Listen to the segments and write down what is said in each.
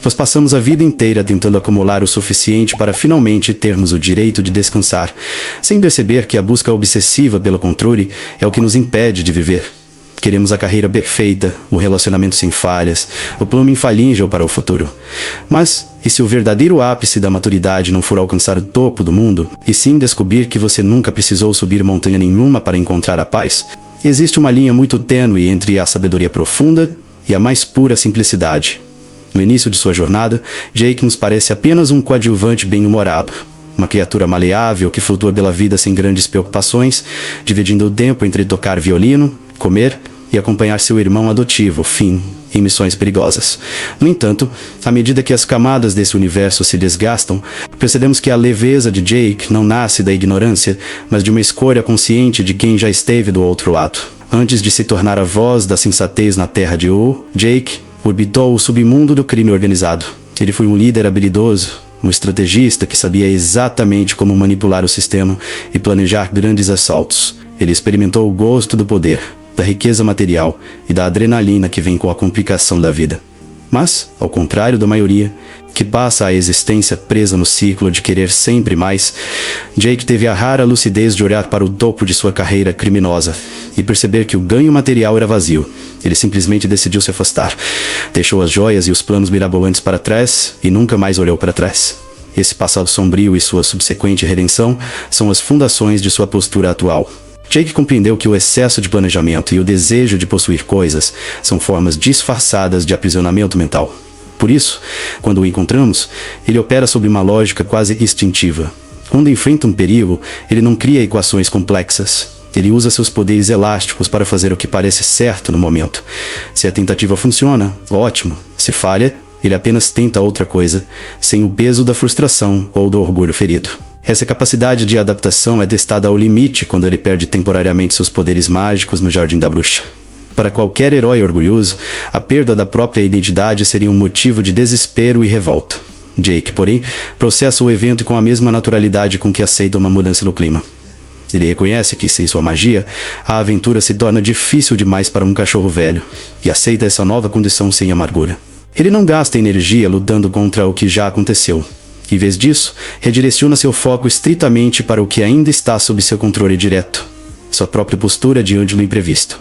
Nós passamos a vida inteira tentando acumular o suficiente para finalmente termos o direito de descansar, sem perceber que a busca obsessiva pelo controle é o que nos impede de viver. Queremos a carreira perfeita, o relacionamento sem falhas, o plano infalível para o futuro. Mas, e se o verdadeiro ápice da maturidade não for alcançar o topo do mundo, e sim descobrir que você nunca precisou subir montanha nenhuma para encontrar a paz? Existe uma linha muito tênue entre a sabedoria profunda e a mais pura simplicidade. No início de sua jornada, Jake nos parece apenas um coadjuvante bem-humorado. Uma criatura maleável que flutua pela vida sem grandes preocupações, dividindo o tempo entre tocar violino, comer e acompanhar seu irmão adotivo, Finn, em missões perigosas. No entanto, à medida que as camadas desse universo se desgastam, percebemos que a leveza de Jake não nasce da ignorância, mas de uma escolha consciente de quem já esteve do outro lado. Antes de se tornar a voz da sensatez na terra de U, Jake orbitou o submundo do crime organizado. Ele foi um líder habilidoso, um estrategista que sabia exatamente como manipular o sistema e planejar grandes assaltos. Ele experimentou o gosto do poder, da riqueza material e da adrenalina que vem com a complicação da vida. Mas, ao contrário da maioria, que passa a existência presa no ciclo de querer sempre mais, Jake teve a rara lucidez de olhar para o topo de sua carreira criminosa e perceber que o ganho material era vazio. Ele simplesmente decidiu se afastar. Deixou as joias e os planos mirabolantes para trás e nunca mais olhou para trás. Esse passado sombrio e sua subsequente redenção são as fundações de sua postura atual. Jake compreendeu que o excesso de planejamento e o desejo de possuir coisas são formas disfarçadas de aprisionamento mental. Por isso, quando o encontramos, ele opera sob uma lógica quase instintiva. Quando enfrenta um perigo, ele não cria equações complexas. Ele usa seus poderes elásticos para fazer o que parece certo no momento. Se a tentativa funciona, ótimo. Se falha, ele apenas tenta outra coisa, sem o peso da frustração ou do orgulho ferido. Essa capacidade de adaptação é testada ao limite quando ele perde temporariamente seus poderes mágicos no Jardim da Bruxa. Para qualquer herói orgulhoso, a perda da própria identidade seria um motivo de desespero e revolta. Jake, porém, processa o evento com a mesma naturalidade com que aceita uma mudança no clima. Ele reconhece que, sem sua magia, a aventura se torna difícil demais para um cachorro velho, e aceita essa nova condição sem amargura. Ele não gasta energia lutando contra o que já aconteceu. Em vez disso, redireciona seu foco estritamente para o que ainda está sob seu controle direto. Sua própria postura diante do imprevisto.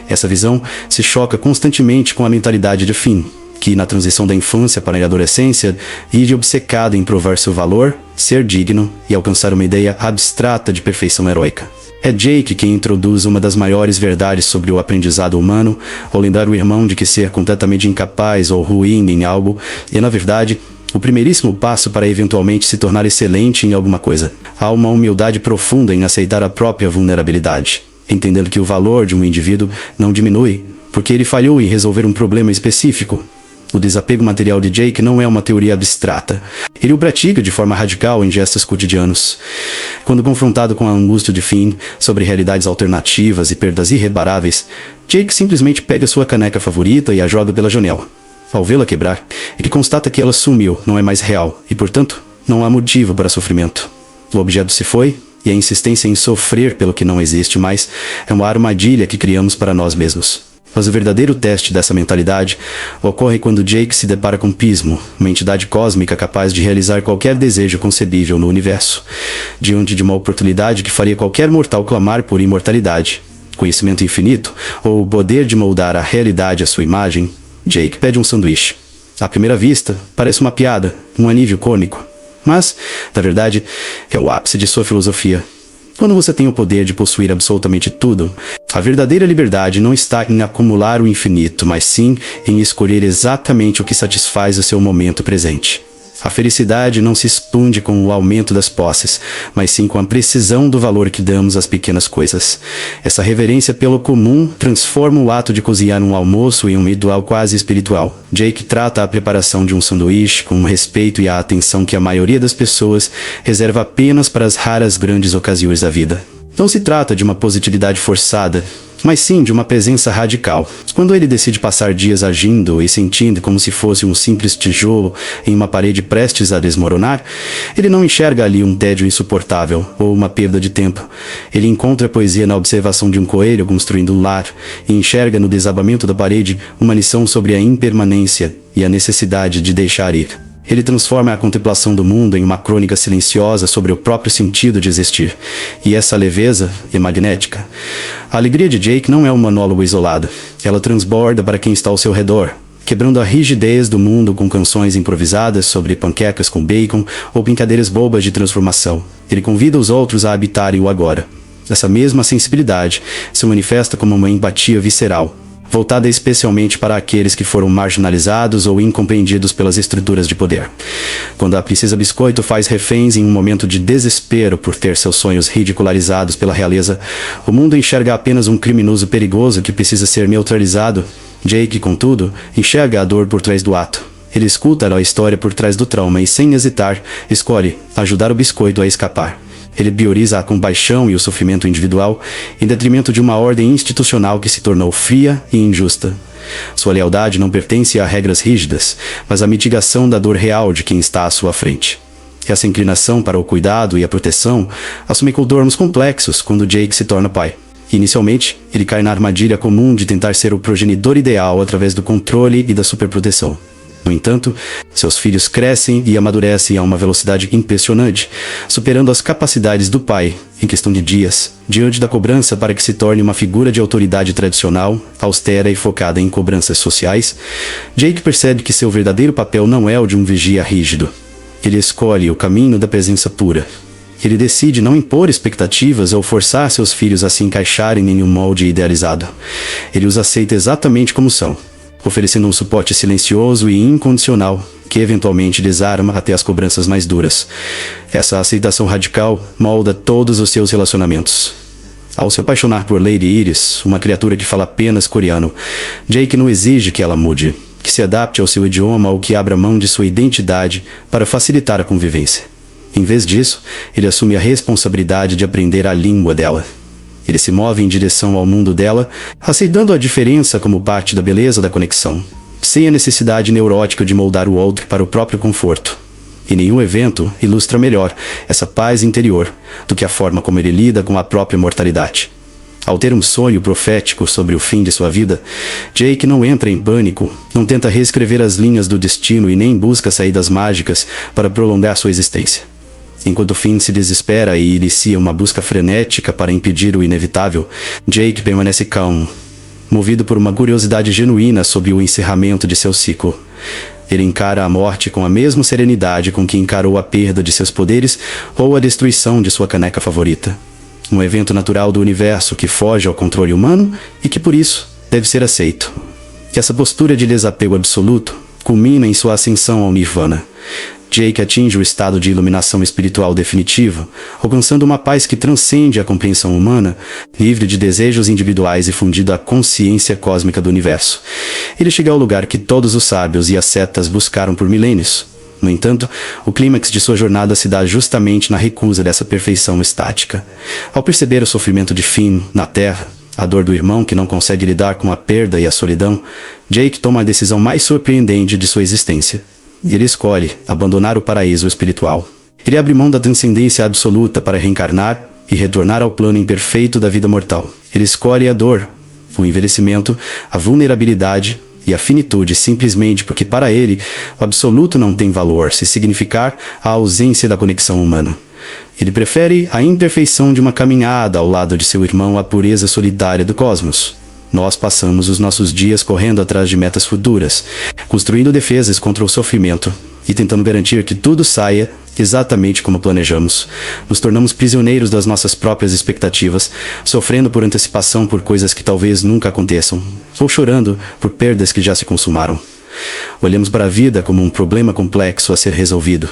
Essa visão se choca constantemente com a mentalidade de Finn, que na transição da infância para a adolescência, vive obcecado em provar seu valor, ser digno e alcançar uma ideia abstrata de perfeição heróica. É Jake quem introduz uma das maiores verdades sobre o aprendizado humano, ao lembrar o irmão de que ser completamente incapaz ou ruim em algo é, na verdade, o primeiríssimo passo para eventualmente se tornar excelente em alguma coisa. Há uma humildade profunda em aceitar a própria vulnerabilidade, entendendo que o valor de um indivíduo não diminui porque ele falhou em resolver um problema específico. O desapego material de Jake não é uma teoria abstrata. Ele o pratica de forma radical em gestos cotidianos. Quando confrontado com a angústia de Finn sobre realidades alternativas e perdas irreparáveis, Jake simplesmente pega sua caneca favorita e a joga pela janela. Ao vê-la quebrar, ele constata que ela sumiu, não é mais real, e portanto, não há motivo para sofrimento. O objeto se foi, e a insistência em sofrer pelo que não existe mais é uma armadilha que criamos para nós mesmos. Mas o verdadeiro teste dessa mentalidade ocorre quando Jake se depara com Pismo, uma entidade cósmica capaz de realizar qualquer desejo concebível no universo, diante de uma oportunidade que faria qualquer mortal clamar por imortalidade, conhecimento infinito ou o poder de moldar a realidade à sua imagem. Jake pede um sanduíche. À primeira vista, parece uma piada, um alívio cômico. Mas, na verdade, é o ápice de sua filosofia. Quando você tem o poder de possuir absolutamente tudo, a verdadeira liberdade não está em acumular o infinito, mas sim em escolher exatamente o que satisfaz o seu momento presente. A felicidade não se expande com o aumento das posses, mas sim com a precisão do valor que damos às pequenas coisas. Essa reverência pelo comum transforma o ato de cozinhar um almoço em um ritual quase espiritual. Jake trata a preparação de um sanduíche com o respeito e a atenção que a maioria das pessoas reserva apenas para as raras grandes ocasiões da vida. Não se trata de uma positividade forçada, mas sim de uma presença radical. Quando ele decide passar dias agindo e sentindo como se fosse um simples tijolo em uma parede prestes a desmoronar, ele não enxerga ali um tédio insuportável ou uma perda de tempo. Ele encontra poesia na observação de um coelho construindo um lar e enxerga no desabamento da parede uma lição sobre a impermanência e a necessidade de deixar ir. Ele transforma a contemplação do mundo em uma crônica silenciosa sobre o próprio sentido de existir. E essa leveza é magnética. A alegria de Jake não é um monólogo isolado. Ela transborda para quem está ao seu redor, quebrando a rigidez do mundo com canções improvisadas sobre panquecas com bacon ou brincadeiras bobas de transformação. Ele convida os outros a habitarem o agora. Essa mesma sensibilidade se manifesta como uma empatia visceral, voltada especialmente para aqueles que foram marginalizados ou incompreendidos pelas estruturas de poder. Quando a princesa Biscoito faz reféns em um momento de desespero por ter seus sonhos ridicularizados pela realeza, o mundo enxerga apenas um criminoso perigoso que precisa ser neutralizado. Jake, contudo, enxerga a dor por trás do ato. Ele escuta a história por trás do trauma e, sem hesitar, escolhe ajudar o Biscoito a escapar. Ele prioriza a compaixão e o sofrimento individual em detrimento de uma ordem institucional que se tornou fria e injusta. Sua lealdade não pertence a regras rígidas, mas à mitigação da dor real de quem está à sua frente. Essa inclinação para o cuidado e a proteção assume contornos complexos quando Jake se torna pai. Inicialmente, ele cai na armadilha comum de tentar ser o progenitor ideal através do controle e da superproteção. No entanto, seus filhos crescem e amadurecem a uma velocidade impressionante, superando as capacidades do pai, em questão de dias, diante da cobrança para que se torne uma figura de autoridade tradicional, austera e focada em cobranças sociais. Jake percebe que seu verdadeiro papel não é o de um vigia rígido. Ele escolhe o caminho da presença pura. Ele decide não impor expectativas ou forçar seus filhos a se encaixarem em um molde idealizado. Ele os aceita exatamente como são, oferecendo um suporte silencioso e incondicional, que eventualmente desarma até as cobranças mais duras. Essa aceitação radical molda todos os seus relacionamentos. Ao se apaixonar por Lady Iris, uma criatura que fala apenas coreano, Jake não exige que ela mude, que se adapte ao seu idioma ou que abra mão de sua identidade para facilitar a convivência. Em vez disso, ele assume a responsabilidade de aprender a língua dela. Ele se move em direção ao mundo dela, aceitando a diferença como parte da beleza da conexão, sem a necessidade neurótica de moldar o outro para o próprio conforto. E nenhum evento ilustra melhor essa paz interior do que a forma como ele lida com a própria mortalidade. Ao ter um sonho profético sobre o fim de sua vida, Jake não entra em pânico, não tenta reescrever as linhas do destino e nem busca saídas mágicas para prolongar sua existência. Enquanto Finn se desespera e inicia uma busca frenética para impedir o inevitável, Jake permanece calmo, movido por uma curiosidade genuína sobre o encerramento de seu ciclo. Ele encara a morte com a mesma serenidade com que encarou a perda de seus poderes ou a destruição de sua caneca favorita. Um evento natural do universo que foge ao controle humano e que, por isso, deve ser aceito. Que essa postura de desapego absoluto culmina em sua ascensão ao Nirvana. Jake atinge o estado de iluminação espiritual definitiva, alcançando uma paz que transcende a compreensão humana, livre de desejos individuais e fundido à consciência cósmica do universo. Ele chega ao lugar que todos os sábios e ascetas buscaram por milênios. No entanto, o clímax de sua jornada se dá justamente na recusa dessa perfeição estática. Ao perceber o sofrimento de Finn na Terra, a dor do irmão que não consegue lidar com a perda e a solidão, Jake toma a decisão mais surpreendente de sua existência. Ele escolhe abandonar o paraíso espiritual. Ele abre mão da transcendência absoluta para reencarnar e retornar ao plano imperfeito da vida mortal. Ele escolhe a dor, o envelhecimento, a vulnerabilidade e a finitude simplesmente porque para ele o absoluto não tem valor se significar a ausência da conexão humana. Ele prefere a imperfeição de uma caminhada ao lado de seu irmão à pureza solidária do cosmos. Nós passamos os nossos dias correndo atrás de metas futuras, construindo defesas contra o sofrimento e tentando garantir que tudo saia exatamente como planejamos. Nos tornamos prisioneiros das nossas próprias expectativas, sofrendo por antecipação por coisas que talvez nunca aconteçam, ou chorando por perdas que já se consumaram. Olhamos para a vida como um problema complexo a ser resolvido.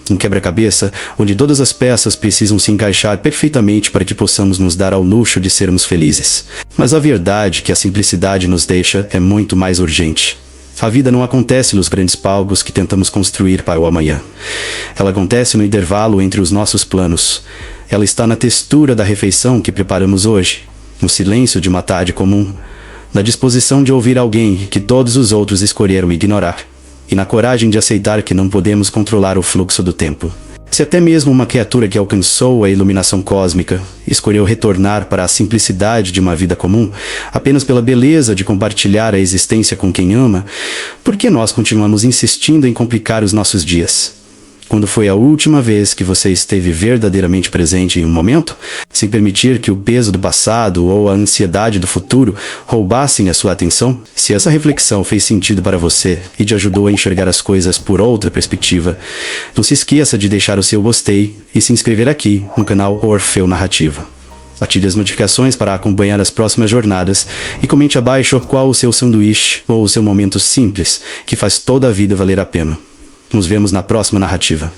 Um quebra-cabeça onde todas as peças precisam se encaixar perfeitamente para que possamos nos dar ao luxo de sermos felizes. Mas a verdade que a simplicidade nos deixa é muito mais urgente. A vida não acontece nos grandes palcos que tentamos construir para o amanhã. Ela acontece no intervalo entre os nossos planos. Ela está na textura da refeição que preparamos hoje no silêncio de uma tarde comum, na disposição de ouvir alguém que todos os outros escolheram ignorar, e na coragem de aceitar que não podemos controlar o fluxo do tempo. Se até mesmo uma criatura que alcançou a iluminação cósmica escolheu retornar para a simplicidade de uma vida comum, apenas pela beleza de compartilhar a existência com quem ama, por que nós continuamos insistindo em complicar os nossos dias? Quando foi a última vez que você esteve verdadeiramente presente em um momento, sem permitir que o peso do passado ou a ansiedade do futuro roubassem a sua atenção? Se essa reflexão fez sentido para você e te ajudou a enxergar as coisas por outra perspectiva, não se esqueça de deixar o seu gostei e se inscrever aqui no canal Orfeu Narrativa. Ative as notificações para acompanhar as próximas jornadas e comente abaixo qual o seu sanduíche ou o seu momento simples que faz toda a vida valer a pena. Nos vemos na próxima narrativa.